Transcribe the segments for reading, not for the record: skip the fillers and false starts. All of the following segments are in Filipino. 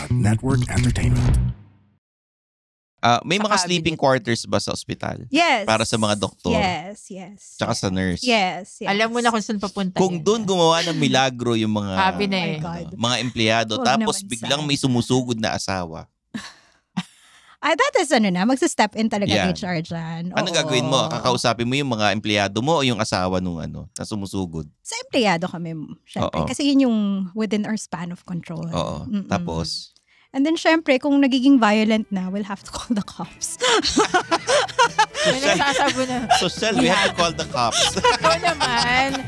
Network Entertainment. May mga sleeping quarters ba sa ospital? Yes. Para sa mga doktor? Yes. Tsaka sa nurse? Yes. Alam mo na kung saan papunta. Kung doon gumawa ng milagro yung mga Sabi na mga empleyado, Huwag tapos naman biglang sana. may sumusugod na asawa. That is magsa-step in talaga Yan. HR dyan. Anong gagawin mo? Kakausapin mo yung mga empleyado mo o yung asawa nung na sumusugod? Sa empleyado kami, syempre. Oo. Kasi yun yung within our span of control. Oo. Tapos? And then, syempre, kung nagiging violent na, we'll have to call the cops. May nagsasabo na. Social, we have to call the cops. Ikaw naman.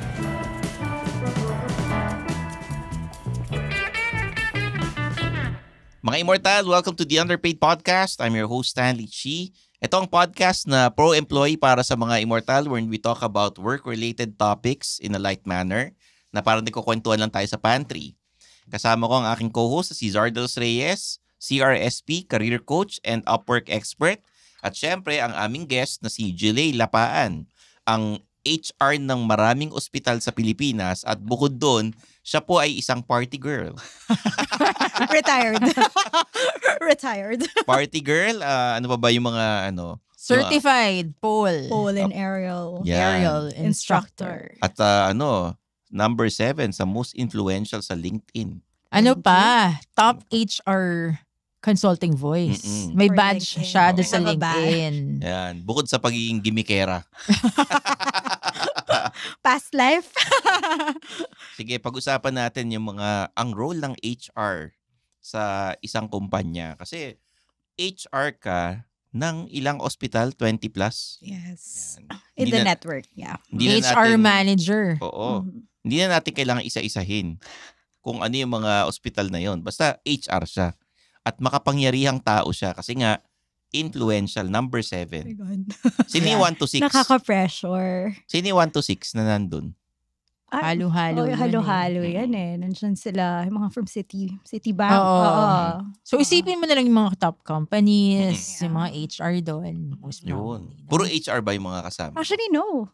Mga Immortal, welcome to the Underpaid Podcast. I'm your host, Stanley Chi. Ito ang podcast na pro-employee para sa mga Immortal wherein we talk about work-related topics in a light manner na parang nagkukwentuhan lang tayo sa pantry. Kasama ko ang aking co-host si Zardels Reyes, CRSP, career coach and Upwork expert. At syempre, ang aming guest na si Jilay Lapaan, ang HR ng maraming ospital sa Pilipinas at bukod doon, siya po ay isang party girl. Retired. Retired. Party girl, ano pa ba yung mga Certified pole. Pole and aerial. Yan. Aerial instructor. At number 7 sa most influential sa LinkedIn. Ano pa? Top HR consulting voice. Mm-mm. May For badge LinkedIn. siya doon sa May mga LinkedIn. Yan. Bukod sa pagiging gimikera. Past life. Sige, pag-usapan natin yung ang role ng HR sa isang kumpanya. Kasi HR ka ng ilang ospital, 20 plus. Yes. Yan. In Hindi the na- network, yeah. Hindi na HR natin- manager. Oo. Mhm. Hindi na natin kailangan isa-isahin kung ano yung mga ospital na yon. Basta HR siya. At makapangyarihang tao siya kasi nga influential, number Oh my 7. God. Sino yung 1 to 6? Nakaka-pressure. Sino yung 1 to 6 na nandun? Halo-halo. Oh, halo-halo eh. yan eh. Nandiyan sila, yung mga from Citibank. Oo. Oo. So isipin mo na lang yung mga top companies, Yeah. yung mga HR doon. Most Yun. probably. Puro HR ba yung mga kasama? Actually, no.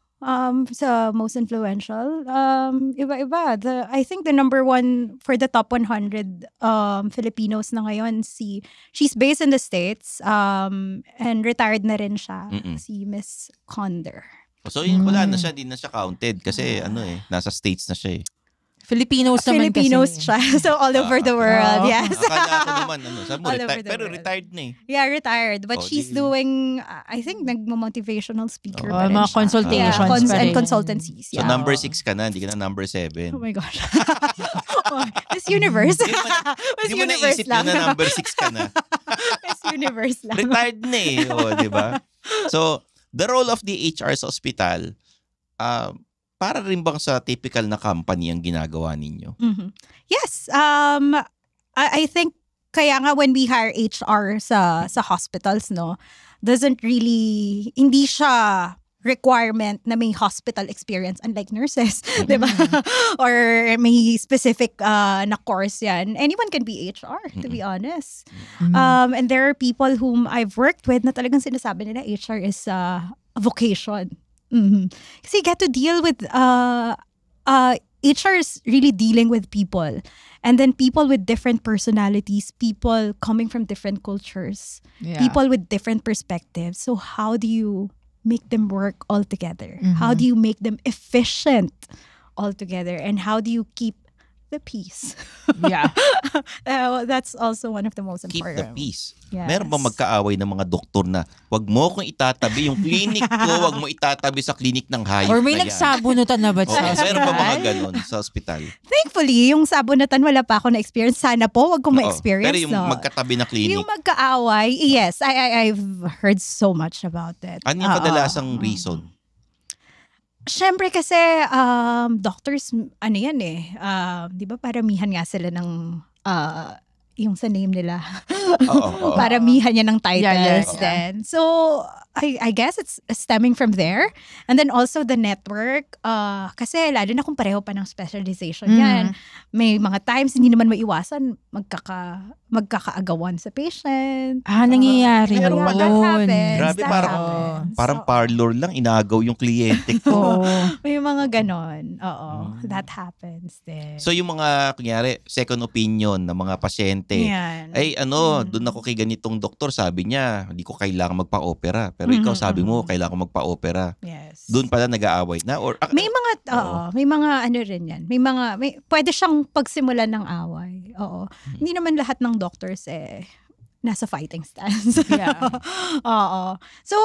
Sa most influential, iba-iba. I think the number one for the top 100 Filipinos na ngayon, she's based in the States and retired na rin siya, Mm-mm. si Miss Conder. So yun, wala na siya, di na siya counted kasi nasa States na siya eh. Filipinos naman Filipinos kasi. siya. So all over the world, Oo. yes. Akala ko naman, saan mo All over the pero world. retired na eh. Yeah, retired. But Oh, she's di- doing, I think, nagmo-motivational speaker Oh, pa rin mga siya. consultations Yeah, pa and rin. consultancies. So Yeah. number 6 ka na, hindi ka na number 7. Oh my gosh. Miss Universe. Di mo na- Miss Di mo Universe naisip lang. yun na number 6 ka na. Miss Universe lang. Retired na eh. Di ba? So, the role of the HR sa ospital, para rin bang sa typical na company ang ginagawa ninyo? Mhm. Yes. I think kaya nga when we hire HR sa hospitals, no, hindi siya requirement na may hospital experience unlike nurses, di ba? Or may specific na course yan. Anyone can be HR, to be honest. And there are people whom I've worked with na talagang sinasabi nila HR is a vocation. Mhm. Kasi you get to deal with HR is really dealing with people, and then people with different personalities, people coming from different cultures, Yeah. people with different perspectives. So how do you make them work all together? Mhm. How do you make them efficient all together? And how do you keep the peace? Yeah. That's also one of the most Keep important. the peace. Yes. Meron bang magkaaway ng mga doktor na wag mo kong itatabi yung clinic ko, wag mo itatabi sa clinic ng hayop Or may na yan. nagsabunutan na ba Oo, sa meron ba mga hospital? ganun sa ospital? Thankfully, yung sabunatan wala pa ako na-experience. Sana po, wag ko Oo. ma-experience. Pero yung no? magkatabi na clinic, Yung magkaaway, yes, I've heard so much about it. ano yung kadalasang reason? Siyempre kasi doctors, ano yan eh, di ba paramihan nga sila ng, yung sa name nila. Oo. Paramihan yan ng titles Yeah. then. So, I guess it's stemming from there. And then also the network, kasi lalo na kung pareho pa ng specialization yan. May mga times hindi naman maiwasan, magkakaagawan sa patient. Nangyayari Meron yun. pala. That happens. Grabe, That happens. parang parlor lang, inagaw yung kliyente ko. Oo. May mga ganon. Oo. Mm. That happens din. So yung mga, kunyari, second opinion ng mga pasyente, Yan. ay doon ako kay ganitong doktor, sabi niya, hindi ko kailangan magpa-opera. Pero ikaw Mhm, sabi mo, mhm. kailangan ko magpa-opera. Yes. Doon pala nag-aaway na? Or, May mga, Oo. may mga ano rin yan. Pwede siyang pagsimulan ng away. Oo. Hindi naman lahat ng doctors nasa fighting stance. Yeah. Oo. So,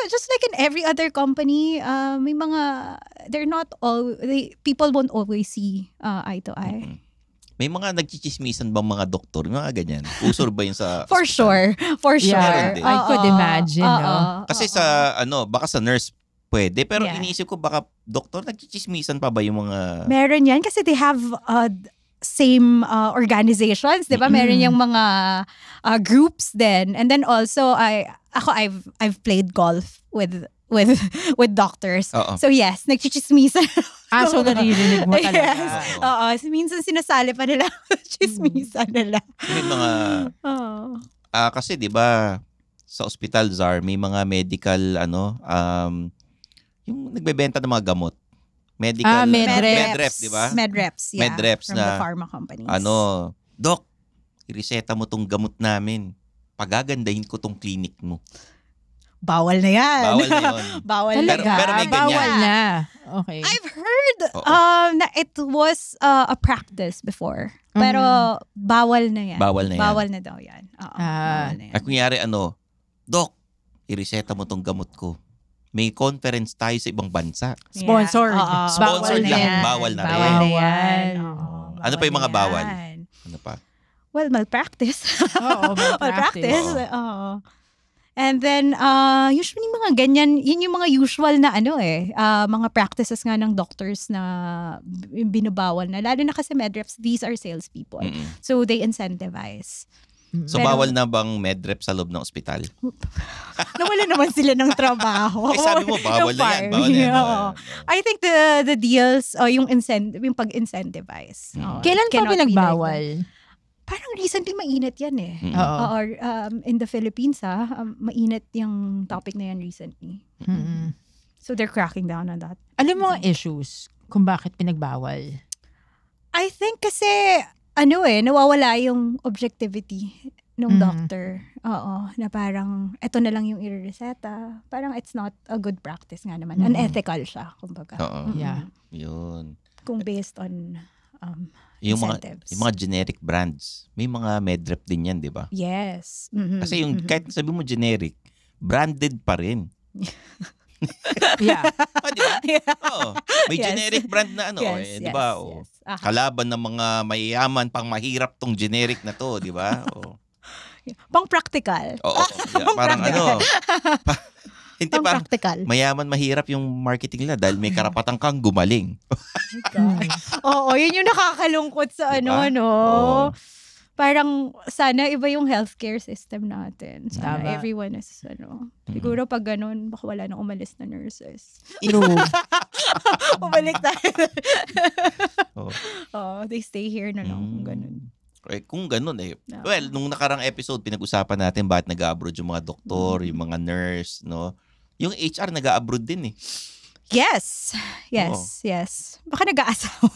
just like in every other company, may mga, people won't always see eye to eye. Mhm. May mga nagchichismisan bang mga doktor? Mga ganyan. Usor ba yun sa For ospital? sure. For Yeah, sure. din. I could Oo. imagine, no? Oo. Kasi Oo. sa, baka sa nurse pwede. Pero Yeah. iniisip ko baka doktor, nagchichismisan pa ba yung mga... Meron yan kasi they have same organizations, 'di ba? Meron yung mga groups din. And then also I've played golf with doctors. Oo. So yes, nagchichismisan. So naririnig mo talaga. Yes. Oo. So, minsan sinasali pa nila. Chismisan nila. May mga... Oo. kasi 'di ba sa ospital, Zar, may mga medical yung nagbebenta ng mga gamot. Medical Medreps. 'di ba? Medreps, yeah. Medreps from na, the pharma companies. Doc, ireseta mo tong gamot namin. Pagagandahin ko tong clinic mo. Bawal na yan. Bawal na yun. Bawal na Talaga? Pero may ganyan. Bawal na. Okay. I've heard Oo. na it was a practice before. Pero bawal na yan. Bawal na yan. Bawal na daw yan. Oo, bawal na yan. At kunyari Doc, ireseta mo tong gamot ko. May conference tayo sa ibang bansa. Sponsored. Oo. Sponsored Bawal na lahat. yan. Bawal na rin. Bawal na yan. Bawal. Oo, Ano pa yung mga na bawal? yan. Ano pa? Well, malpractice. Oo, malpractice. Oo. Oo. And then, usually mga ganyan, yun yung mga usual na mga practices nga ng doctors na binabawal na. Lalo na kasi medreps, these are salespeople. Mm-mm. So, they incentivize. So, Pero- bawal na bang medrep sa loob ng ospital? Nawala naman sila ng trabaho. Eh, sabi mo, bawal Yung na yan. fire. Bawal na yan. Oo. I think the deals, yung pag-incentivize. Oo, Kailan it pa cannot be like pinagbawal? that. Parang recently mainit yan Mm-mm. Oo. Or in the Philippines, mainit yung topic na yan recently. Mm-mm. So they're cracking down on that. Alam mo ang issues kung bakit pinagbawal? I think kasi, nawawala yung objectivity ng doctor. Oo, na parang, eto na lang yung i-reseta. Parang it's not a good practice nga naman. Unethical siya, kumbaga. Oo. Yeah. Yun. Kung based on Yung incentives. mga generic brands, may mga medrep din yan, di ba? Yes. Mhm. Kasi yung, kahit sabi mo generic, branded pa rin. Yeah. Di ba? Yeah. Oo. May Yes. generic brand na di ba? Yes. Aha. Kalaban ng mga mayayaman, pang mahirap tong generic na to, di ba? Oo. Pang practical. Oo. Yeah, parang hindi Pang parang practical. mayaman mahirap yung marketing nila dahil may karapatan kang gumaling. Oo, yun yung nakakalungkot sa Diba? Oo. Parang sana iba yung healthcare system natin. Sana Tama. everyone is, siguro pag ganun, baka wala nang umalis na nurses. True. Umalik tayo. Oo. Oh, they stay here na lang kung ganun. Kung ganun No. Well, nung nakarang episode, pinag-usapan natin bakit nag-abroad yung mga doktor, yung mga nurse, no? Yung HR nag-abroad din Yes. Yes. Baka nag-aasawa.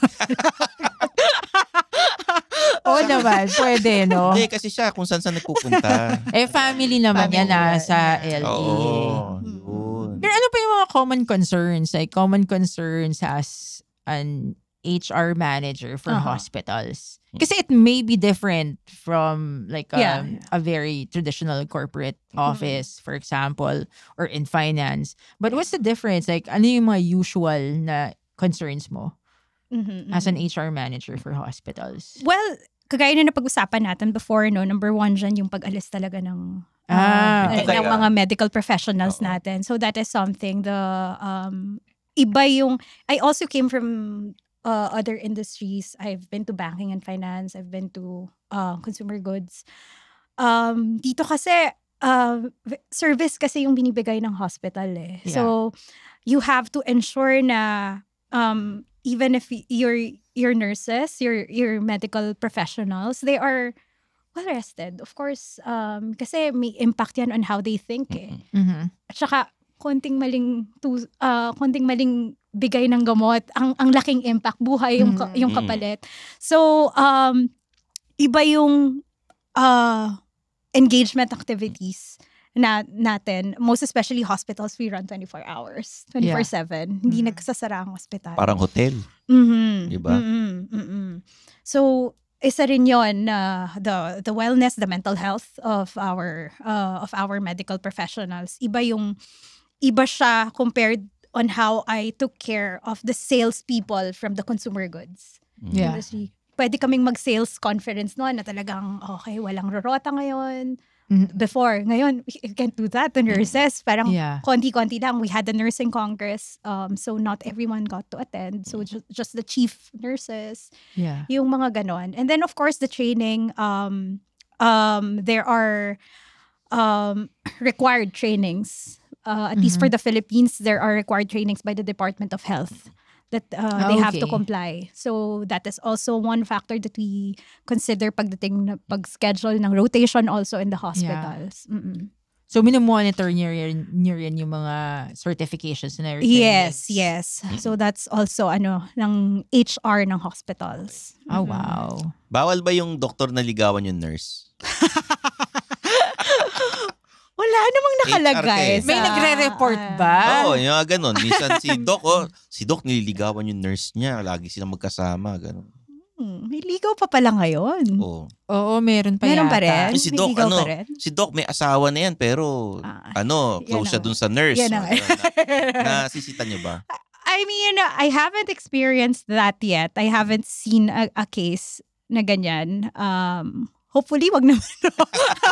Oo naman, pwede, no? Hindi, kasi siya kung saan nagpupunta. Family naman yan sa LA. Oo, yun. Pero ano pa yung mga common concerns? Like, common concerns as an HR manager for hospitals. Kasi it may be different from like a very traditional corporate office, for example, or in finance. But what's the difference? Like, ano yung mga usual na concerns mo as an HR manager for hospitals? Well, kagaya na napag-usapan natin before, number one dyan yung pag-alis talaga ng okay. ng mga medical professionals natin. So that is something iba yung, I also came from other industries. I've been to banking and finance. I've been to consumer goods. Dito kasi, service kasi yung binibigay ng hospital eh. Yeah. So, you have to ensure na even if your nurses, your medical professionals, they are well rested. Of course, kasi may impact yan on how they think eh. Mhm. At saka, konting maling bigay ng gamot, ang laking impact, buhay yung kapalit. So, iba yung engagement activities natin. Most especially hospitals, we run 24 hours, 24/7. Hindi nagsasara ang hospital. Parang hotel. Mhm. Diba? So, isa rin yun, the wellness, the mental health of our medical professionals. Iba siya compared on how I took care of the salespeople from the consumer goods Yeah. industry. Pwede kaming mag-sales conference noon na talagang, okay, walang rorota ngayon. Before, ngayon, we can't do that. The nurses, parang konti-konti lang. We had the nursing congress, so not everyone got to attend. So just the chief nurses, yung mga ganon. And then, of course, the training, there are required trainings. At least for the Philippines, there are required trainings by the Department of Health that they have to comply. So that is also one factor that we consider pag-schedule ng rotation also in the hospitals. So, monitor niyo rin yung mga certifications na Yes. So that's also ng HR ng hospitals. Oh, wow. Bawal ba yung doktor na ligawan yung nurse? Wala namang nakalagay. May nagre-report ba? Oo, yung ganun. Minsan si Doc nililigawan yung nurse niya. Lagi silang magkasama. Ganun. May ligaw pa pala ngayon. Oo, meron pa Meron yata. pa rin? Si Doc, si Doc may asawa na yan, pero close siya dun sa nurse. Nasisita niyo ba? I mean, I haven't experienced that yet. I haven't seen a case na ganyan. Hopefully, wag naman.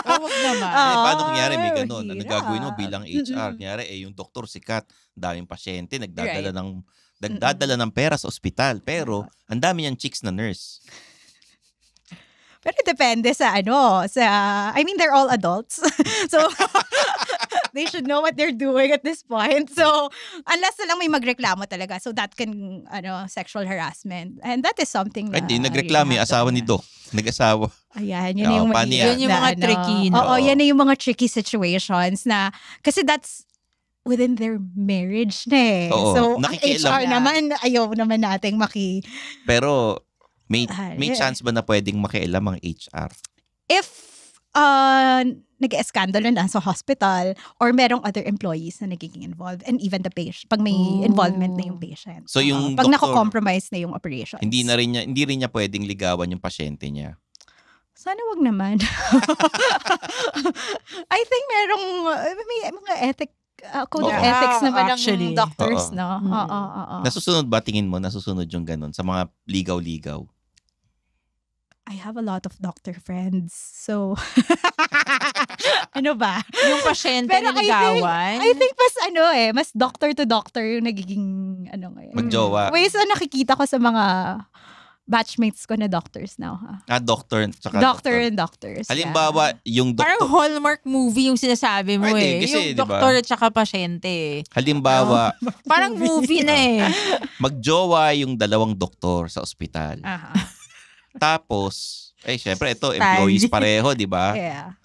Wag naman. Paano kunyari may ganun? Ano gagawin mo bilang HR? Kunyari, yung doktor sikat, daming pasyente, nagdadala ng pera sa ospital. Pero, ang dami niyang chicks na nurse. Pero depende I mean, they're all adults. So, they should know what they're doing at this point. So, unless na lang may magreklamo talaga. So, that can, sexual harassment. And that is something na... Hindi, nagreklamo yung asawa ni Doc. Nag-asawa. Ayan, yun yung mga tricky. Oo, yan na yung mga tricky situations na... Kasi that's within their marriage na eh. Oo, so, nakikialam. HR naman, ayaw naman nating Pero, may chance ba na pwedeng makialam ang HR? If nag-eskandalo na sa hospital or merong other employees na nagiging involved and even the patient, pag may involvement na yung patient. So yung pag doktor, nako-compromise na yung operations. Hindi rin niya pwedeng ligawan yung pasyente niya. Sana wag naman. I think may mga code of ethics naman ng doctors, no? Nasusunod ba, tingin mo, nasusunod yung ganun sa mga ligaw-ligaw? I have a lot of doctor friends. So, ano ba? Yung pasyente na ligawan? I think mas doctor to doctor yung nagiging, ngayon. Magjowa. Ways na nakikita ko sa mga batchmates ko na doctors now. Doctor tsaka doctor and doctors. Halimbawa, yung doktor... Parang Hallmark movie yung sinasabi mo kasi, yung doktor at saka pasyente. Halimbawa... Parang movie na magjowa yung dalawang doktor sa ospital. Tapos, syempre, ito, employees pareho, di ba? Yeah.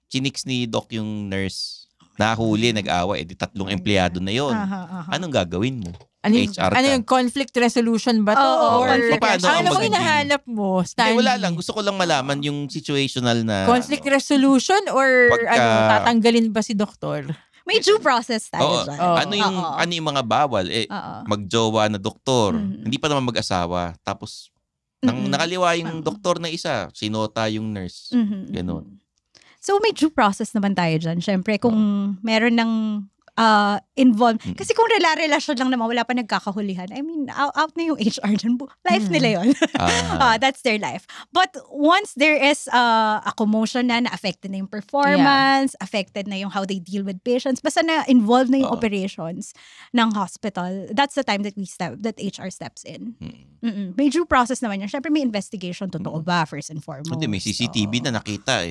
Chinix ni Doc yung nurse. Nahuli, nag-away. Di 3 empleyado na yon. Anong gagawin mo? HR ka. Ano yung conflict resolution ba to? Ano bang hinahanap mo, Stanley? Wala lang. Gusto ko lang malaman yung situational na... Conflict resolution or tatanggalin ba si doktor? May due process tayo dyan. Ano yung mga bawal? Magjowa na doktor. Hindi pa naman mag-asawa. Tapos, nakaliwa yung doktor na isa, sinota yung nurse. Ganon. So, may due process naman tayo dyan. Siyempre, kung meron ng involved. Kasi kung relasyon lang naman, wala pa nagkakahulihan. I mean, out na yung HR dyan. Life nila yun. That's their life. But once there is a commotion na affected na yung performance, affected na yung how they deal with patients, basta na involved na yung operations ng hospital, that's the time that HR steps in. May due process naman yun. Siyempre may investigation. Totoo ba? First and foremost. Hindi, may CCTV na nakita.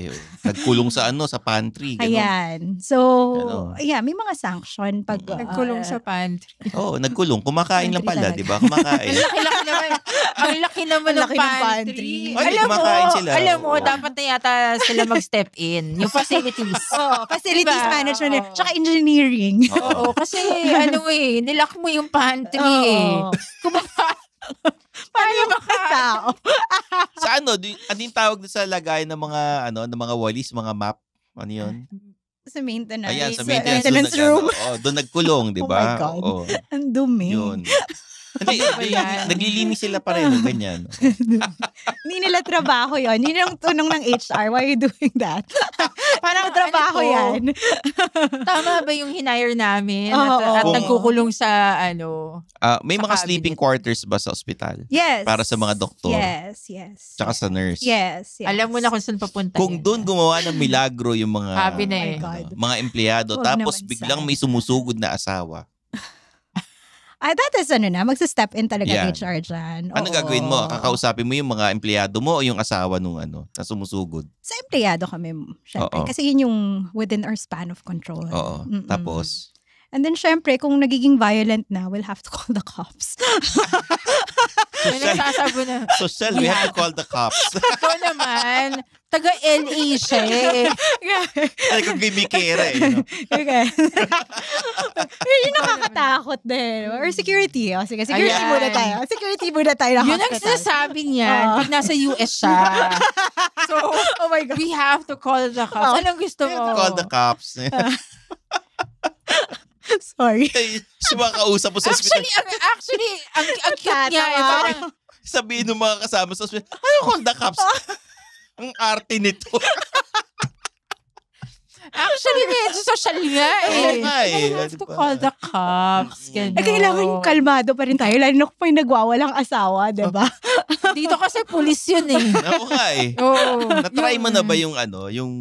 Nagkulong sa sa pantry. Ganun. Ayan. So, may mga sanctions function pag Nagkulong sa pantry. Nagkulong. Kumakain lang pala, Pantry di ba? Kumakain. Ang laki naman ng Ang laki ng pantry. pantry. Ay, kumakain sila. Alam mo, Oo. dapat na yata sila mag-step in. Yung facilities. Facilities Diba? management, Oo. tsaka engineering. Oo, kasi nilock mo yung pantry eh. Paano yung mga tao? Sa ano yung tawag doon sa lagay ng mga ng mga walis, mga map? Ano yun? Sa maintenance. Ayan, sa maintenance maintenance room. Doon nagkulong, di Oh ba? my God. Oo. Ang dumi. Yun. Hindi, yan? naglilinis sila pareho, ganyan. Hindi nila trabaho yon. Yun yung tunong ng HR. Why are you doing that? Parang trabaho yan. Tama ba yung hinire namin? Oo. At nagkukulong sa May Sa mga cabinet. sleeping quarters ba sa ospital? Yes. Para sa mga doktor. Yes. Tsaka sa nurse. Yes. alam mo na kung saan papunta Kung yan. doon gumawa ng milagro yung mga Sabi na eh. Oh my God. mga empleyado, Huwag tapos naman biglang sana. may sumusugod na asawa. That is magsa-step in talaga Yan. HR dyan. Ano Oo. gagawin mo? Kakausapin mo yung mga empleyado mo o yung asawa nung na sumusugod? Sa empleyado kami, syempre. Oo. Kasi yun yung within our span of control. Oo. Mm-mm. Tapos, And then syempre, kung nagiging violent na, we'll have to call the cops. May nagsasabo na. social, we have to call the cops. Ikaw naman, taga-LA siya eh. Ay, kung gimikera no? Okay. Yun yung nakakatakot din. Or security. O, sige, security Ayan. muna tayo. Security muna tayo ng Yun ang hospital. sinasabi niyan pag nasa US siya. So, Oh my God. we have to call the cops. Anong gusto We mo? have to call the cops. Sorry. Si mga kausap mo sa hospital. Actually, ang cute niya eh. Tatawa. Parang, Sabihin ng mga kasama sa hospital, call the cops? Ang arte nito. actually, medyo social nga eh. Oo nga eh. We have to call the cops. Ganun. Kailangan kalmado pa rin tayo. Lalo na kung may nagwawalang asawa, diba? Dito kasi pulis yun eh. Oo nga eh. Oo. Na-try mo na ba yung yung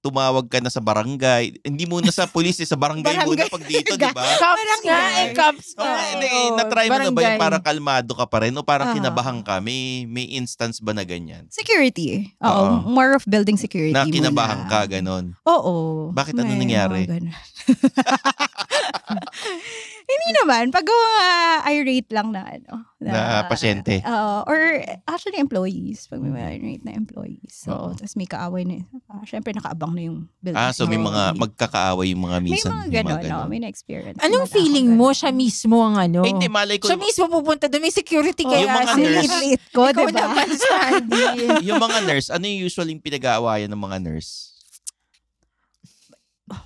tumawag ka na sa barangay? Hindi muna sa pulis, sa barangay muna pag dito, di ba? Cops nga eh. Cops Oh, nga. hindi, Oo. na-try mo na ba yung Barangay. parang kalmado ka pa rin o parang Aha. kinabahan ka? May instance ba na ganyan? Security. Oo. Oo. More of building security Na kinabahan muna. ka, ganon? Oo. Bakit? Ano May nangyari? mga ganun. Hindi naman. Pag irate lang na Na pasyente. Or actually employees. Pag may irate na employees. So, tapos may kaaway na. Syempre nakaabang na yung building. So may mga security. magkakaaway yung mga May minsan. mga gano'n. May na-experience. Anong naman ako feeling ganun. mo siya mismo ang Eh, hindi, malay ko. Siya mismo pupunta doon. May security kaya Yung mga sila. nurse. Late ko, Ikaw diba? naman, Sandy. Yung mga nurse, ano yung usually pinag-aawayan ng mga nurse?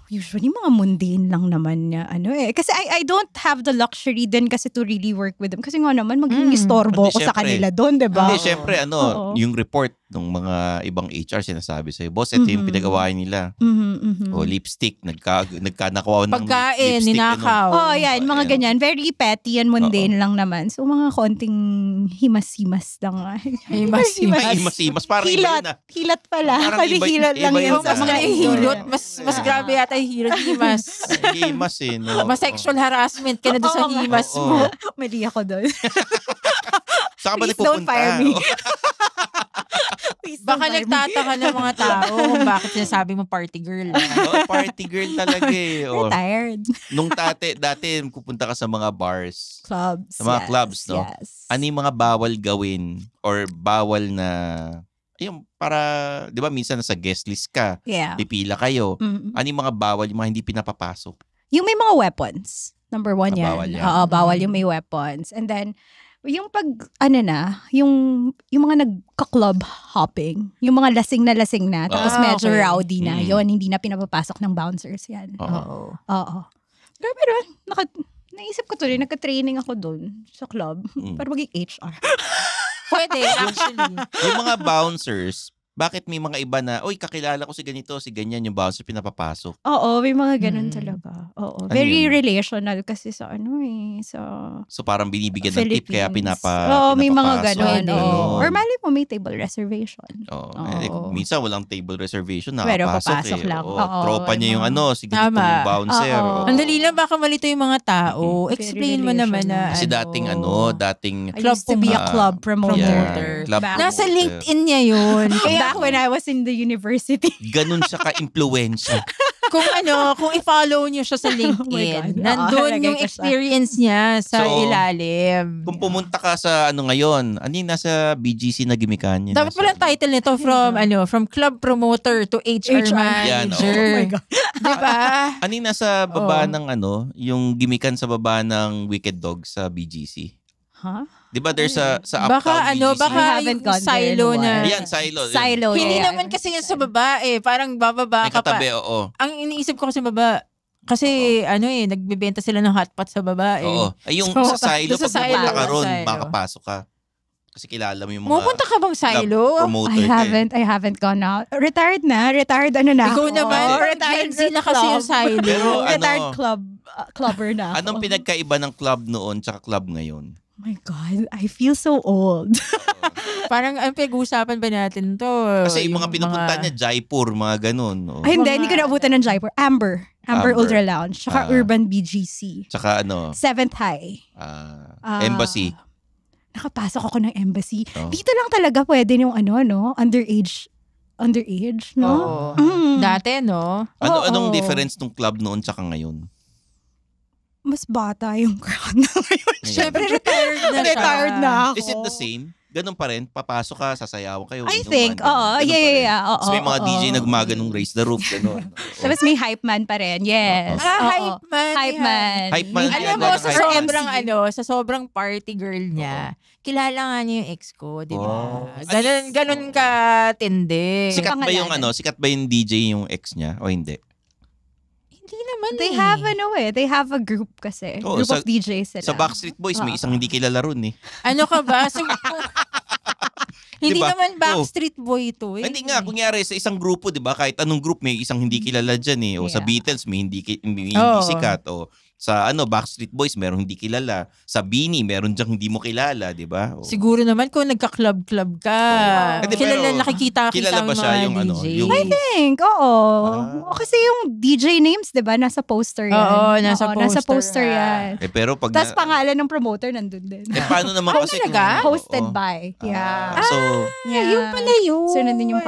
Usually, mga mundane lang naman niya. Kasi I don't have the luxury din kasi to really work with them. Kasi nga naman, magiging istorbo Hindi, ko sa syempre. kanila doon, diba? Hindi, syempre, Oo. yung report ng mga ibang HR sinasabi sa'yo, boss, ito yung pinag-awayan nila. O lipstick, nagkanakawa ng Pagkain, lipstick. ninakaw. Oh, yan. Mga Ayan. ganyan. Very petty and mundane lang naman. So, mga konting himas-himas lang. Himas-himas. Ay, imas-imas. Parang iba Hilat. yun Hilat pala. Parang Kasi iba- hilat lang iba yan yun sa sa Mas mga nga hilot. Mas grabe yata yung hilot. Himas. himas no? Mas sexual harassment ka na doon sa Oo. himas Oo. mo. Mali ako doon. Saan ka ba Please don't nagpupunta? fire me. Oo. Please don't Baka fire me. nagtataka ng mga tao kung bakit sinasabi mo party girl. Party girl talaga eh. Oh. Retired. Nung dati pupunta ka sa mga bars. Clubs. Sa mga yes, clubs, no? Yes. Ano yung mga bawal gawin or bawal na yung para, di ba minsan nasa guest list ka, Yeah. pipila kayo. Mm. Ano yung mga bawal, yung mga hindi pinapapasok? Yung may mga weapons. Number 1 yan. Bawal yan. Oo, bawal yung may weapons. And then, yung yung mga nagka-club hopping, yung mga lasing na, tapos medyo okay. rowdy na, Mm. yon hindi na pinapapasok ng bouncers yan. Oo. Oo. Pero naisip ko tuloy, nagka-training ako doon sa club para maging HR. Pwede, actually. Yung mga bouncers, bakit may mga iba na, oy, kakilala ko si ganito, si ganyan, yung bouncer pinapapasok. Oo, may mga ganun Mm. talaga. Oo. Ano Very yun? relational kasi sa sa So parang binibigyan ng tip kaya Philippines. pinapapasok. may mga ganun. Pwede. Oo. Or mali mo may table reservation. Oo. Oo. Minsan walang table reservation, Pero nakapasok papasok lang. Oo. Oo, Tropa niya yung mga- si ganitong Tama. bouncer. Oo. Oo. Ang dali lang, baka malito yung mga tao. Very Explain mo naman na relational. Kasi dating I used to be a club promoter. promoter. Club Back- Nasa promoter. LinkedIn niya yun. Back when I was in the university. Ganun siya ka-impluensya. kung i-follow niyo siya sa God. LinkedIn, nandun Lagay yung ko siya. experience niya sa So, ilalim. Kung pumunta ka sa ngayon, nasa BGC na gimikan niya. Dapat pala title nito from club promoter to HR HR. manager. Oh my God. Diba? Nasa baba ng yung gimikan sa baba ng Wicked Dog sa BGC. Huh? Di ba there's sa Baka Uptown BGC? baka I haven't yung gone there in silo a while. na. Ayan, silo. Yun. Silo. Hindi yeah. naman kasi yun sa baba parang bababa May ka pa. katabi, oo. Ang iniisip ko kasi baba, kasi nagbebenta sila ng hotpot sa baba Oo. Ay, yung So, sa silo, doon sa pag pumunta silo, ka ron, silo. makapasok ka. Kasi kilala mo yung mga Pupunta ka bang silo? promoter I haven't gone out. Retired na ako. Ikaw Oo, naman, retired Gen Z na kasi yung silo. Pero Retired clubber na ako. Anong pinagkaiba ng club noon tsaka club ngayon? Oh my God, I feel so old. Parang ang pinag-uusapan ba natin to? Kasi yung mga pinupunta niya, Jaipur, mga ganun. Oh. Ay, hindi ko naabutan ng Jaipur. Amber Amber. Ultra Lounge. Tsaka Urban BGC. Tsaka 7th High. Embassy. Nakapasok ako ng embassy. Oh. Dito lang talaga pwede yung underage, no? Oo. Mm. Dati, no? Anong Oo. difference ng club noon tsaka ngayon? Mas bata yung crowd na ngayon. Siyempre, retired na siya. Retired na ako. Is it the same? Ganun pa rin? Papasok ka, sasayawan kayo. I inuman, think, ganun. oo. Ganun pa rin. Yeah. Oo, Tapos may mga oo. DJ na gumaganong raise the roof. Ganun. Oo. Tapos may hype man pa rin. Yes. Oo. Hype man. Hype man. Hype man. Alam Yan mo, lang sa hype man. sobrang party girl niya, kilala nga niya yung ex ko, di ba? Wow. Ganun ka tindi. Sikat ba yung Pangalanan. sikat ba yung DJ yung ex niya o hindi? Hindi naman They have a group kasi. Oo, Group sa- of DJs sila. Sa Backstreet Boys, may isang hindi kilala ron eh. Ano ka ba? Hindi Diba? naman Backstreet Boy ito eh. Hindi nga, kunyari sa isang grupo, di ba, kahit anong group, may isang hindi kilala dyan eh. O sa Yeah. Beatles, may hindi Oo. sikat. O sa Backstreet Boys, merong hindi kilala. Sa Beanie, meron dyang hindi mo kilala, di ba? O, Siguro naman kung nagka-club-club ka. Hindi, Kilala, pero nakikita kilala ba mo siya mga yung DJ. yung- I think, oo. Ah. Kasi yung DJ names, di ba, nasa poster yan. Oo, nasa Nasa poster poster nga. yan. pero pag Tapos pangalan ng promoter nandun din. paano naman kasi talaga? Hosted Oo. by. Yeah. So, Yeah. Yun pala yun. So, nandun yung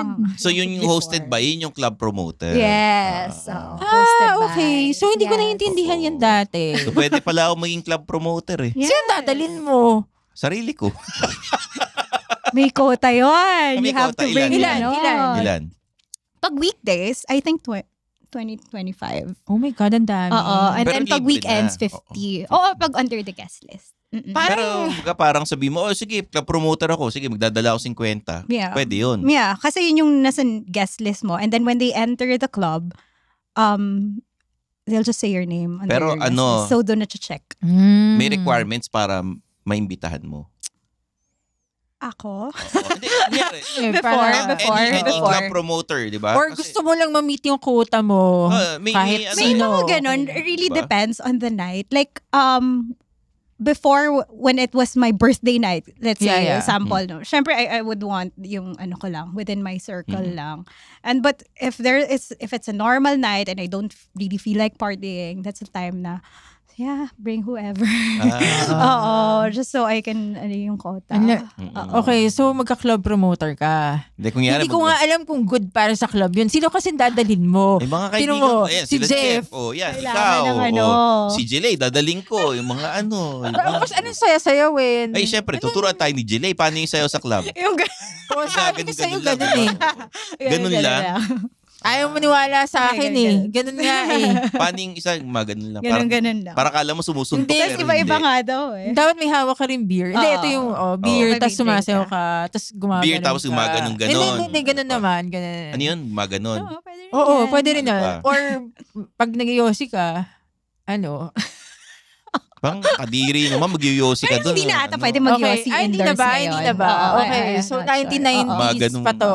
yun yung hosted by, yun yung club promoter. Yes. Ah. Hosted by. Okay. So, hindi ko Yes. naiintindihan Oo. yan dati. So, pwede pala ako maging club promoter eh. Yes. Sino dadalin mo? Sarili ko. May quota yun. May You have quota. to bring Ilan? Ilan? Ilan? Pag weekdays, I think 20-25. Oh my God, ang dami. Oo. And Pero then pag libre weekends, na. 50. Oo, pag under the guest list. Mm-mm. Pero parang sabi mo, sige, club promoter ako. Sige, magdadala ako 50. Yeah. Pwede yun. Yeah, kasi yun yung nasa guest list mo. And then when they enter the club, they'll just say your name. Under Pero your guest ano, list. So doon na check. May requirements para maimbitahan mo. Ako? Hindi, kunyari, Before. any club promoter, di ba? Or Kasi, gusto mo lang ma-meet yung quota mo. may kahit May sino. mga ganun. It really Diba? depends on the night. Like, before, when it was my birthday night, let's say, Yeah, yeah. sample, no? Syempre, I would want yung ano ko lang, within my circle Mm. lang. But if it's a normal night and I don't really feel like partying, that's the time na, yeah, bring whoever. Oo, just so I can, yung quota. Okay, so magka-club promoter ka. kunyari, Hindi ko nga alam kung good para sa club yun. Sino kasi dadalhin mo? May mga Tino kaibigan mo, ko, ayan, si sila Jeff. Oh, yan, Kailangan ikaw. ng ano. Si Jilay, dadaling ko. Yung mga ano. Tapos anong saya-sayawin? Ay, syempre, tuturuan tayo ni Jilay. Paano yung sayo sa club? Yung O, sabi ko sa'yo, Ganun ganun eh. Ganun lang? Ayaw maniwala sa akin eh. Ganun nga eh. Paano yung isa, maganon lang. Ganun lang. Para kala mo sumusuntok. Hindi, pero Iba-iba hindi. nga daw eh. Dapat may hawak ka rin beer. Hindi, Oo. ito yung beer, May tapos drink sumasayaw ka. ka, tapos gumaganon Beer, tapos ka. gumaganon-ganon. Hindi, ganun naman. Ganun. Ano yun? Maganon. Oo, pwede rin Oo, yan. pwede rin Ano na. pa? Or pag nagyosi ka, ano, Pang kadiri naman, magyoyosi ka Pero doon. hindi na ata pwede okay. mag-yossi Ay, hindi na indoors ba? ngayon. Hindi na ba? Oo, Okay, I'm so not sure. 1990s Oo. pa to.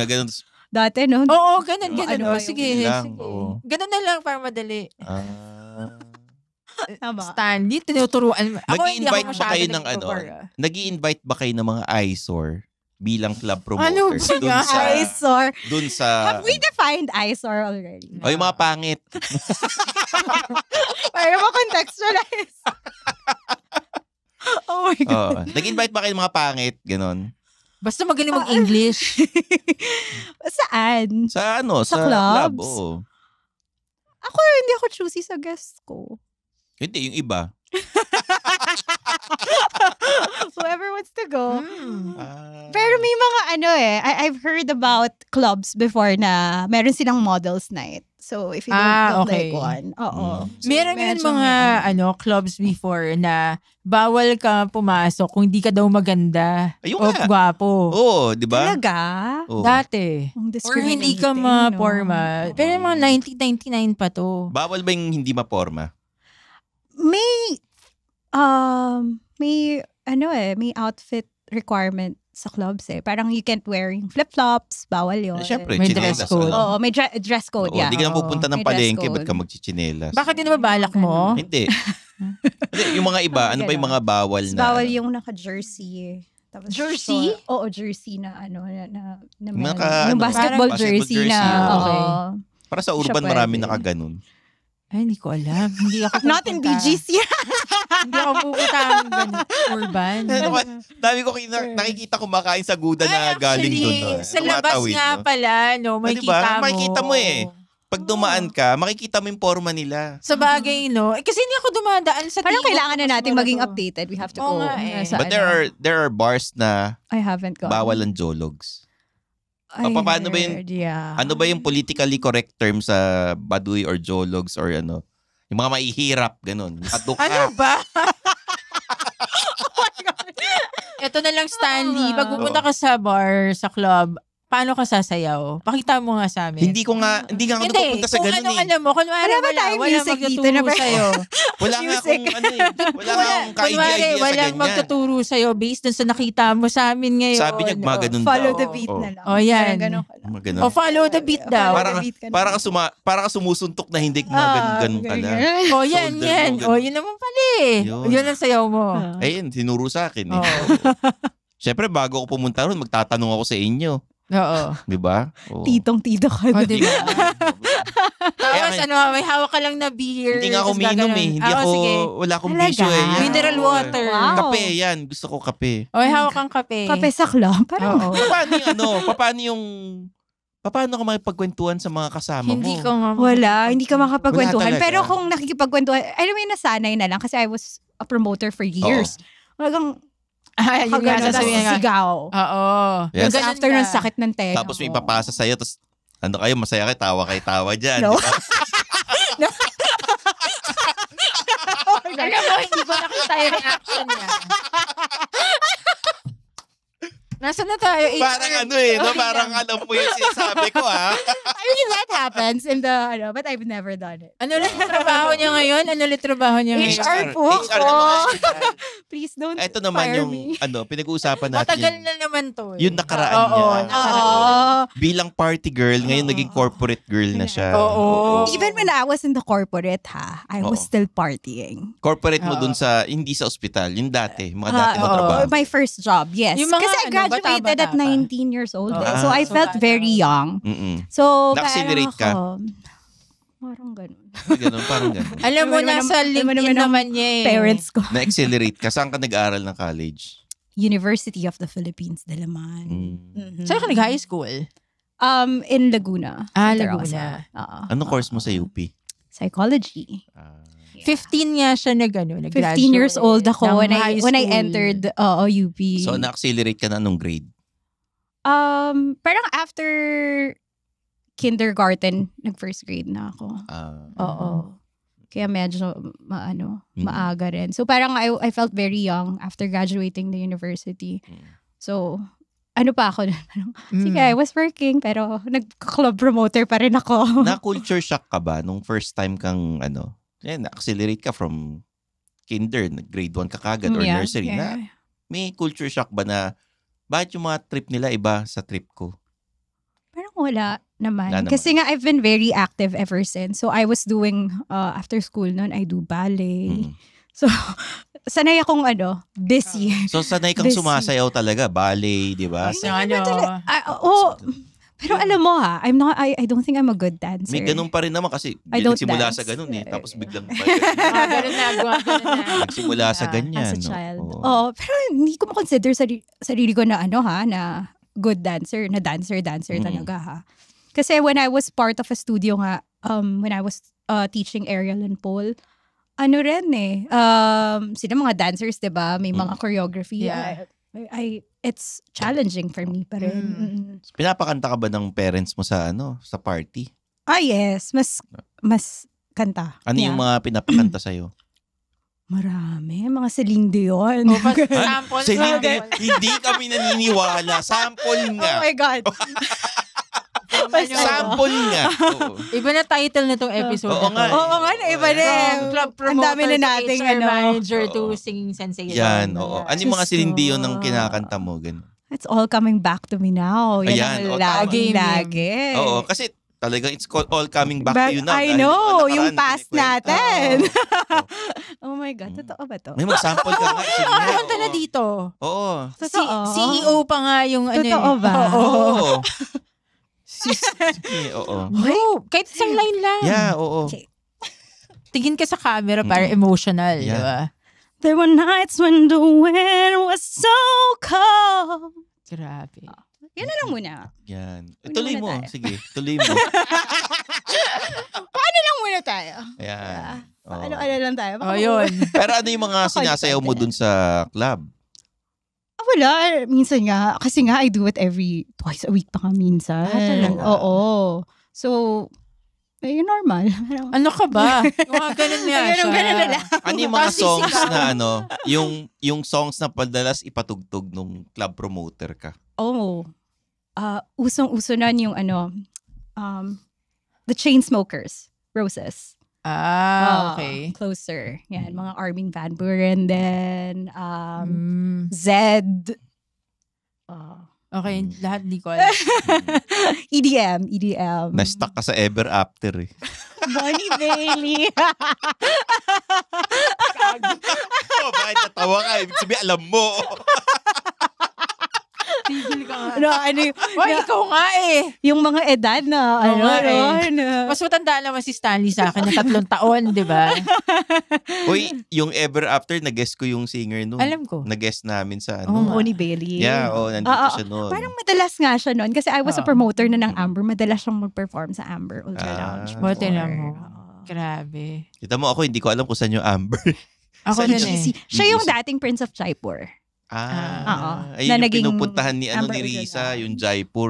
Ganun. Dati, no? Oo, ganun. Ano ba yung Sige, lang? sige. Oo. Ganun na lang para madali. Tama. Stanley, tinuturuan. Ako hindi ako Nag-i-invite ba masyado kayo ng nag-tour, Nag-i-invite ba kayo ng mga eyesore bilang club Ano promoters? ba yan? Eyesore. Dun sa... Have we defined eyesore already? O yung mga pangit. Para ma-contextualize. Oh my God. Oh, nag-invite ba kayo ng mga pangit? Ganon. Basta magaling mag-English. Saan? Sa ano? Sa Sa club. clubs? Oo. Ako, hindi ako choosy sa guest ko. Hindi, yung iba. Whoever wants to go. Ah. Pero may mga I've heard about clubs before na meron silang models night. So if you don't look like one, So, Meron yun mga clubs before na bawal ka pumasok kung hindi ka daw maganda Ayun o nga. gwapo. Oo, di ba? Talaga? Oo. Dati. Ang Or hindi ka discriminating, ma-forma. no? Pero yung mga 1999 pa to. Bawal ba yung hindi maporma? May may outfit requirement sa clubs eh. Parang you can't wearing flip-flops, bawal yun. Siyempre, May tsinelas. dress code. Oo, may dress code, Oo, yeah. Hindi ka na pupunta ng May dress palengke, code. ba't ka magchichinelas? Bakit din ba balak mo? Hindi. Hindi, yung mga iba, ano ba yung mga bawal Tapos na? bawal yung naka-jersey eh. Tapos Jersey? Oo, jersey na na Yung meron. naka- Yung ano, basketball parang jersey basketball na. jersey, oo. Okay. Oo. Para sa Hindi urban, siya marami pwede. nakaganon. Ay, hindi ko alam. Hindi ako Not in pupunta. BGC. Hindi ako pupunta ng urban. Ano ba? Dami ko nakikita kumakain sa guda na galing doon. Sa labas nga pala, no, Ah, may diba? kita mo. Makikita mo eh. Pag dumaan ka, makikita mo yung forma nila. Sa bagay, no? Eh, kasi hindi ako dumadaan sa Parang Timog, kailangan na mas natin mura maging to. updated. We have to Oo go. nga eh. Sa But there are bars na I haven't gone. bawal ang jologs. I paano ba yun? heard, yeah. Ano ba yung politically correct term sa baduy or jologs or ano? Yung mga mahihirap, ganun. Nakaduka. Ano ba? Ito na lang, Stanley. Pag pupunta ka sa bar, sa club, paano ka sasayaw? Pakita mo nga sa amin. Hindi ako napupunta sa kung ganun anong eh. alam mo, kunwari Wala ba tayong wala music dito magtuturo na ba? sa'yo. Wala nga Music. akong ano eh. Wala nga akong Kunwari, ka-idea sa walang ganyan. magtuturo sa'yo based dun sa nakita mo sa amin ngayon. Sabi niya, gumaganon Follow daw. the beat Oo. na lang. Oh, yan. Parang ganun ka lang. Maganon. O follow the beat daw. Follow Parang, the beat ka na. parang ka sumusuntok na hindi ganun ka na. O yan, Shoulder yan. mo, O yun naman pala eh. Yun. Yun ang sayaw mo. Ayun, tinuro sa akin eh. Oo. Siyempre, bago ako pumunta ron, magtatanong ako sa inyo. Oo. Di ba? Oo. Titong-tito ka. O, doon. diba? Tapos Kaya- ano, may hawak ka lang na beer. Hindi nga ako tapos umiinom gaganon. eh. Hindi ako, sige. wala akong Talaga? bisyo eh. Yan. Mineral water. Wow. Kape, yan. Gusto ko kape. O, may hawak kang kape. Kape sa club. Parang, Oo. Paano ka makipagkwentuhan sa mga kasama Hindi mo? ko nga. hindi ka makapagkwentuhan. Wala talaga. Pero kung nakikipagkwentuhan, alam mo yung nasanay na lang kasi I was a promoter for years. Talagang Ay, yun nga, kagano, tapos sasabihin nga. sigaw. Oo. Yes. Yung ganun After ka. nun, sakit ng tenga. Tapos may ko. ipapasa sa'yo, tapos ano kayo, masaya kayo, tawa kayo, tawa dyan. No. Di ba? Alam mo, hindi ko nakita yung reaction niya. Nasaan na tayo? Parang ano eh, no? Parang alam mo yung sinasabi ko ha. I mean, that happens in the, but I've never done it. Ano ulit trabaho niya ngayon? Ano ulit trabaho niya ngayon? HR po HR ako. naman yan. Please don't Ito naman fire yung me. pinag-uusapan natin. Matagal na naman to. eh. Yung nakaraan Oo, niya. nakaraan. Oo. Bilang party girl, ngayon naging corporate girl na siya. Oo. Even when I was in the corporate, I was Oo. still partying. Corporate mo Oo. dun sa, hindi sa ospital, yung dati, mga dati mo oo. trabaho. My first job, yes. Yung mga Kasi I ano, graduated bata-bata at pa. 19 years old. Oo. So I So, felt bata. very young. Mm-mm. So, Na-accelerate ka? Parang ganun. Parang ganun. Alam mo, Alam mo nasa naman- LinkedIn alam mo naman niya eh. Parents ko. Na-accelerate ka. Saan ka nag-aaral ng college? University of the Philippines, Dalaman. Mhm. Saan ka nag-high school? In Laguna. Ah, Santa Laguna. Rosa. Oo. Anong course mo sa UP? Psychology. 15 nga siya nag-graduate. 15 years old ako ng when I high when I school. entered UP. So, na-accelerate ka na anong grade? Parang after kindergarten, nag-first grade na ako. Oo. Kaya medyo maaga rin. So parang I felt very young after graduating the university. So, ano pa ako? Sige, I was working pero nag-club promoter pa rin ako. Na-culture shock ka ba nung first time kang na-accelerate ka from kinder, grade 1 ka kagad or Yeah, nursery yeah. na may culture shock ba na bakit yung mga trip nila iba sa trip ko? Parang wala naman. Wala naman. Kasi nga I've been very active ever since. So I was doing, after school noon, I do ballet. Mm. So, sanay akong busy. So sanay kang Busy. sumasayaw talaga, ballet, di ba? So, ano, Pero alam mo I don't think I'm a good dancer. May ganun pa rin naman kasi I don't nagsimula dance. sa ganun eh. Tapos biglang ganun na. nagsimula sa ganyan. As a no? child. Oo. Pero hindi ko makonsider sarili ko na na good dancer, na dancer Mm. talaga ha. Kasi when I was part of a studio nga, when I was teaching aerial and pole, ano rin sila mga dancers, diba? May mga choreography. Yeah. It's challenging for me pa rin. Pinapakanta ka ba ng parents mo sa sa party? Yes. Mas kanta. Ano yung mga pinapakanta sa'yo? Marami. Mga Celine Dion. Sample. Hindi kami naniniwala. Sample nga. Oh my God. Sample nga. Oo. Iba na title na tong episode. Oo nga. Oo nga, iba rin. From club Ang promoter dami na nating to HR manager to singing sensation. Yan, oo. Ano yung mga Diyos Celine ko. Dion ang kinakanta mo? Ganun. It's all coming back to me now. Ayan, Yan ang tama. lagi. Oo, kasi talagang it's all coming back to you now. I Dahil know, nakaraan, yung past kinikwento. natin. Oh my God, totoo ba to? May mag-sample ka nga. Sige nga, Punta na oo. dito. Oo. Totoo? CEO pa nga yung Totoo ba? Oo. Sige, oo. No, kahit isang line lang. Yeah, oo. Okay. Tingin ka sa camera para emotional, Yeah. di ba? There were nights when the wind was so cold. Grabe. Yan na lang muna. Yan. Una Tuloy muna mo. tayo. Sige, tuloy mo. Paano lang muna tayo? Ayan. Oo. Ano lang tayo? Oh, yun. Pero ano yung mga sinasayaw mo dun sa club? Wala. Minsan nga. Kasi nga, I do it twice a week pa nga minsan. talaga? Oo. So, normal. Ano ka ba? Yung mga ganun nga siya. Ganun na lang. Ano yung mga Tapos songs sisigaw. na yung songs na padalas ipatugtog nung club promoter ka? Usong-uso na yung The Chainsmokers, Roses. Okay. Closer. Yan, mga Armin van Buuren then Zed. Okay, lahat di ko alam. EDM. Na-stuck ka sa Ever After eh. Bonnie Bailey. Oh, bakit natawa ka? Ibig sabihin, alam mo. Tigil ka nga. Yung Ikaw nga eh. yung mga edad na, Oo nga eh. na. Mas matanda naman si Stanley sa akin na 3 taon, di ba? Uy, yung Ever After, nag-guest ko yung singer nun. Alam ko. Nag-guest namin sa Oo nga. Bonnie Bailey. Yeah, nandito siya nun. Parang madalas nga siya noon kasi I was a Oo. promoter na ng Amber. Madalas siyang mag-perform sa Amber Ultra Lounge. Buti before. na mo. Oo. Grabe. Kita mo ako, hindi ko alam kung saan yung Amber. Ako Sa din GC. eh. Siya yung GC. dating Prince of Jaipur. Oo. Ayun Na yung naging pinupuntahan ni Amber ni Ultra Risa, Lounge. yung Jaipur.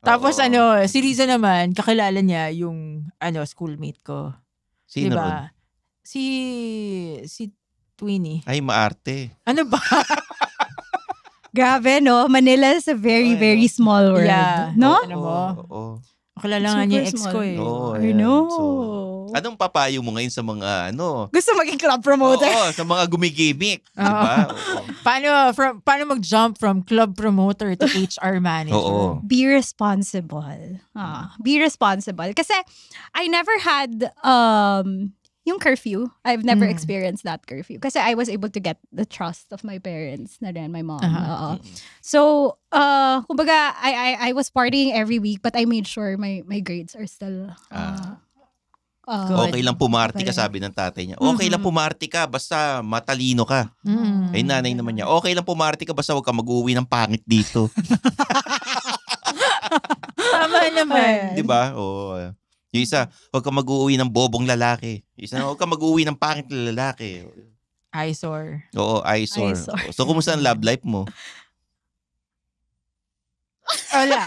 Tapos Oo. si Riza naman, kakilala niya yung schoolmate ko. Sino ron? Diba? Si Twinnie. Ay, maarte. Ano ba? Grabe, no? Manila is a very, very small world. Yeah. No? Ano mo? Oo. Kakilala nga niya Super ex small. ko eh. Oo, I ayan. know. So, anong papayo mo ngayon sa mga Gusto maging club promoter? Oo, sa mga gumigimik. Diba? Oo. Paano mag-jump from club promoter to HR manager? Oo. Be responsible. Be responsible. Kasi I never had yung curfew. I've never experienced that curfew. Kasi I was able to get the trust of my parents na rin, my mom. Oo. So, kumbaga, I was partying every week but I made sure my grades are still Okay lang pumarty ka, sabi ng tatay niya. Okay lang pumarty ka, basta matalino ka. Ay, nanay naman niya. Okay lang pumarty ka, basta huwag ka mag-uwi ng pangit dito. Tama naman. Di ba? Oo. Yung isa, huwag ka mag-uwi ng bobong lalaki. Yung isa, huwag ka mag-uwi ng pangit na lalaki. Eyesore. Oo, eyesore. Eyesore. So, kumusta ang love life mo? Wala.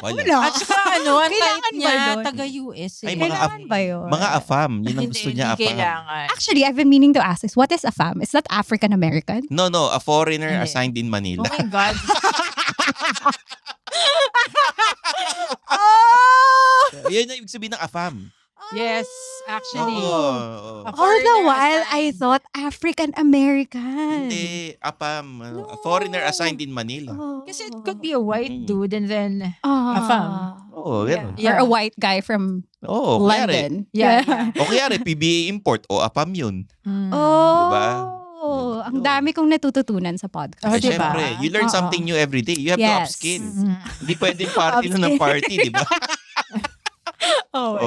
Wala. At saka ang Kailangan type ba niya, nun? taga-US eh. Ay, Kailangan ba yun? Mga afam. Yun ang gusto niya, Hindi afam. kailangan. Actually, I've been meaning to ask this. What is a fam? Is that African American? No, a foreigner Hindi. assigned in Oh Manila. my God. Yan ang ibig sabihin ng afam. Yes, actually. Oo. A All the foreigner while, I assigned. thought African American. Hindi, afam. A foreigner assigned in Manila. Kasi it could be a white dude and then fam. Oo, ganun. Yeah. Or a white guy from Oo, kaya London. Yeah. O kaya PBA import o apam yun. Oh. Diba? Ang dami kong natututunan sa podcast. Oh, Eh, diba? syempre, you learn Oo. something new every day. You have to Yes. upskill. Mm. Hindi pwedeng party na ng party, di ba? Oh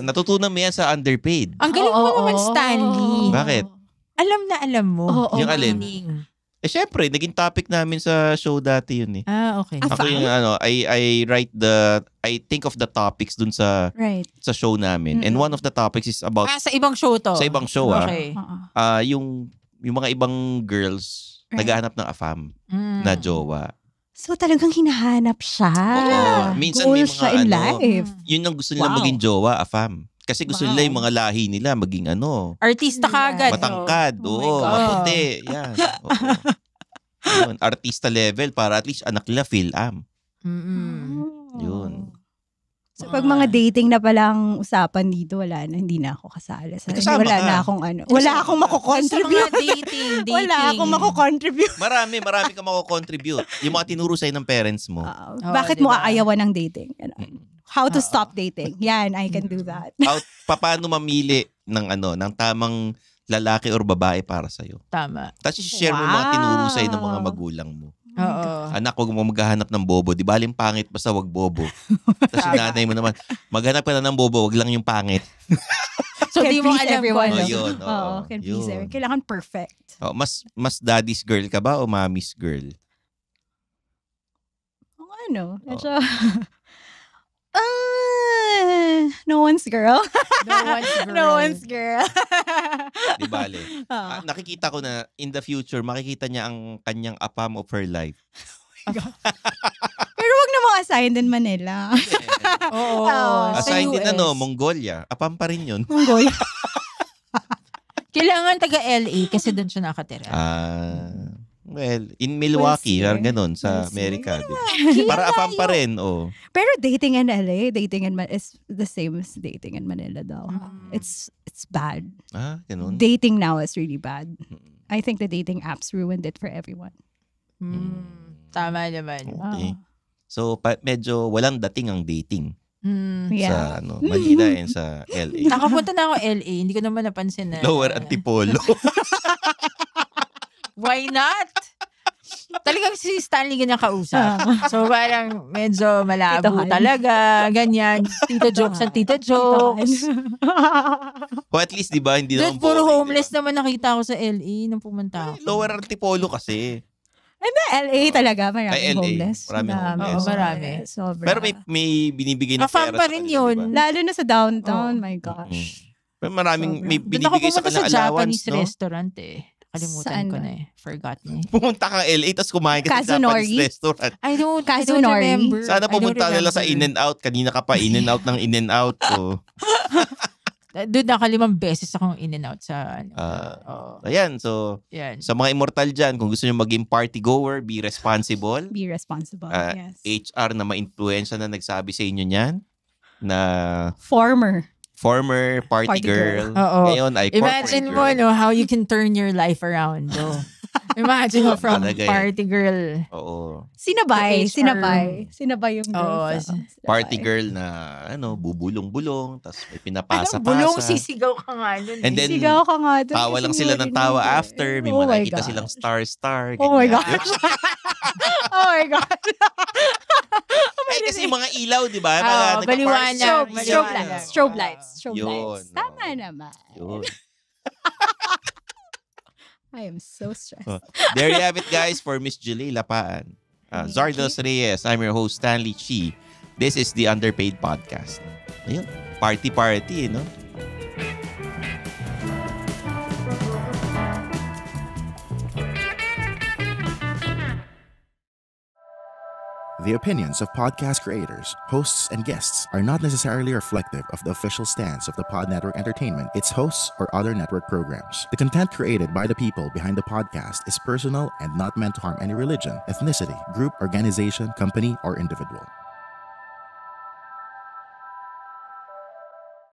Natutunan mo yan sa underpaid. Ang galing mo Oo. naman, Stanley. Bakit? Alam na alam mo. Oo. Yung alin? Meaning. syempre, naging topic namin sa show dati yun eh. Okay. Ako yung I think of the topics dun sa show namin. And one of the topics is about sa ibang show to. Sa ibang show Okay. yung mga ibang girls naghahanap ng AFAM na jowa. So talagang hinahanap siya. Oo. Minsan Goal may mga siya in life. Yun ang gusto nila maging jowa, AFAM. Kasi gusto nila yung mga lahi nila maging artista kagad. matangkad, maputi. Yan. Yun, artista level para at least anak nila Phil-Am. Yun. So pag mga dating na palang usapan dito, hindi na ako kasali. Wala na akong wala akong mako-contribute. Sa mga dating. Wala akong mako-contribute. Marami ka mako-contribute. Yung mga tinuro sa'yo ng parents mo. Bakit mo aayawan ng dating? How to stop dating. Yan, I can do that. Paano mamili ng tamang lalaki or babae para sa'yo. Tama. Tapos i-share mo mga tinuro sa'yo ng mga magulang mo. Oo. Anak, huwag mo maghahanap ng bobo. Di ba yung pangit basta wag bobo. Tapos yung nanay mo naman, maghanap ka na ng bobo, wag lang yung pangit. So di mo alam everyone. yun. Can please everyone. Kailangan perfect. Mas daddy's girl ka ba o mommy's girl? Medyo... no one's girl. No one's girl. Di bale. Nakikita ko na in the future, makikita niya ang kanyang AFAM of her life. Pero wag na assign din Manila. Oo. Assign din Mongolia. AFAM pa rin yun. Mongolia. Kailangan taga LA kasi doon siya nakatira. Well, in Milwaukee, ganun, sa Amerika. Para AFAM pa rin, Pero dating in LA, is the same as dating in Manila daw. It's bad. Ganun? Dating now is really bad. I think the dating apps ruined it for everyone. Tama naman. Okay. So, medyo walang dating ang dating. Yeah. Sa Manila and sa LA. Nakapunta na ako LA, hindi ko naman napansin na. Lower Antipolo. Why not? Talagang si Stanley ganyan kausap. So parang medyo malabo talaga. Ganyan. Tito jokes ang tito jokes. O at least, di ba, hindi naman puro homeless naman nakita ko sa LA nung pumunta ako. Lower Antipolo kasi. And LA talaga, maraming LA, homeless. maraming homeless. Marami. Sobra. Pero may binibigay na pera pa rin yun. Diba? Lalo na sa downtown, my gosh. Pero maraming may Doon ako binibigay sa pumunta kanila sa allowance, Japanese restaurant Kalimutan ko na Forgot na Pumunta ka LA tapos kumain ka sa Japanese restaurant. I don't remember. Sana pumunta nila sa In-N-Out. Kanina ka pa In-N-Out ng In-N-Out. Doon 5 beses akong In-N-Out sa Ayan, so sa mga immortal dyan, kung gusto nyo maging party goer, be responsible. Be responsible, yes. HR na ma-influensya na nagsabi sa inyo niyan na former party girl. Ngayon ay imagine mo how you can turn your life around. Imagine mo from party girl. Oo. Sinabay yung party girl na bubulong-bulong tapos may pinapasa-pasa. Bulong sisigaw ka nga dun. And then tawa lang sila ng tawa after. May makikita silang star. Oh my gosh. Oh my God. Kasi mga ilaw, di ba? Baliwanag. Strobe lights. Yun. Tama naman. Yun. I am so stressed. There you have it, guys, for Miss Julie Lapaan. Zardos Reyes, I'm your host, Stanley Chi. This is the Underpaid Podcast. Ayun. Party, no? The opinions of podcast creators, hosts, and guests are not necessarily reflective of the official stance of the Pod Network Entertainment, its hosts, or other network programs. The content created by the people behind the podcast is personal and not meant to harm any religion, ethnicity, group, organization, company, or individual.